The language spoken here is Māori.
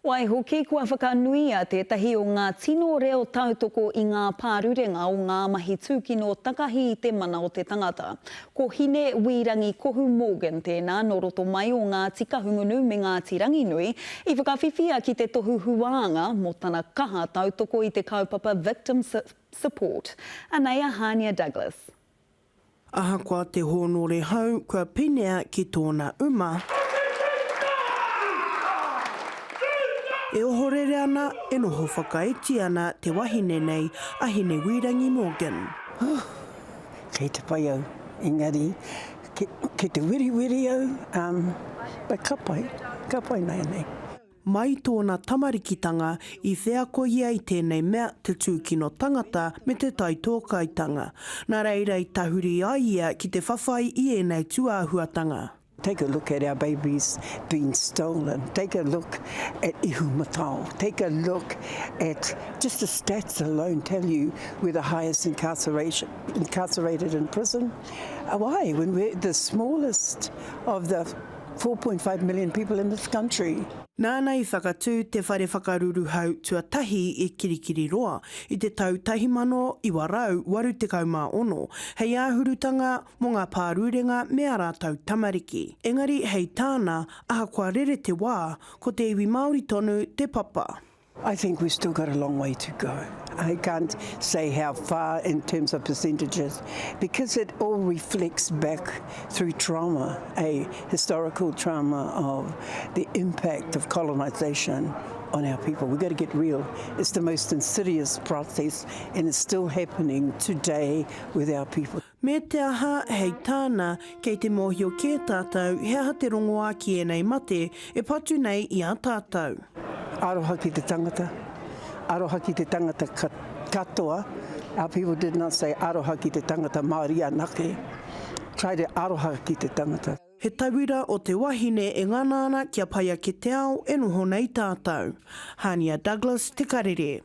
Wai hoki kua whakanuia tētahi o ngā tino reo tautoko i ngā pārurenga o ngā mahi tūkino takahi i te mana o te tangata. Ko Hine Wirangi Kohu Morgan tēnā no roto mai o ngā tika hungunu me ngā tirangi nui i whakawhiwhia ki te tohu huanga mo tana kaha tautoko i te kaupapa Victim Support. Anea Hania Douglas. Ahakoa te honore hau kua pinea ki tōna uma. E ohorere ana, e noho whakaiti ana te wahine nei a Hine Wirangi Morgan. Kei te pai au, engari, ke te wiri au, ka pai nei. Mai tōna tamarikitanga i wheakoia i tēnei mea te tūkino tangata me te taitōkaitanga. Nā reira i tahuri ai ia ki te whawhai i enei tuāhuatanga. Take a look at our babies being stolen. Take a look at ihumatao. Take a look at just the stats alone tell you we're the highest incarcerated in prison. Why? When we're the smallest of the 4.5 million people in this country. Nāna i whakatū te whare whakaruru hau tuatahi e kirikiri roa i te tau 1986, hei āhurutanga mo ngā pārurenga me a rātau tamariki. Engari hei tāna, ahakoa rere te wā, ko te iwi Māori tonu te papa. I think we've still got a long way to go. I can't say how far in terms of percentages because it all reflects back through trauma, a historical trauma of the impact of colonisation on our people. We've got to get real. It's the most insidious process and it's still happening today with our people. Me te aha hei tāna kei te mōhio kē tātou, hea te rongoa ki e nei mate e patu nei i a tātou. Aroha ki te tangata. Aroha ki te tangata katoa. Our people did not say aroha ki te tangata Māori anake. Try to aroha ki te tangata. He tauira o te wahine e ngana ana kia paia ki te ao e noho nei tātou. Hania Douglas, Te Karere.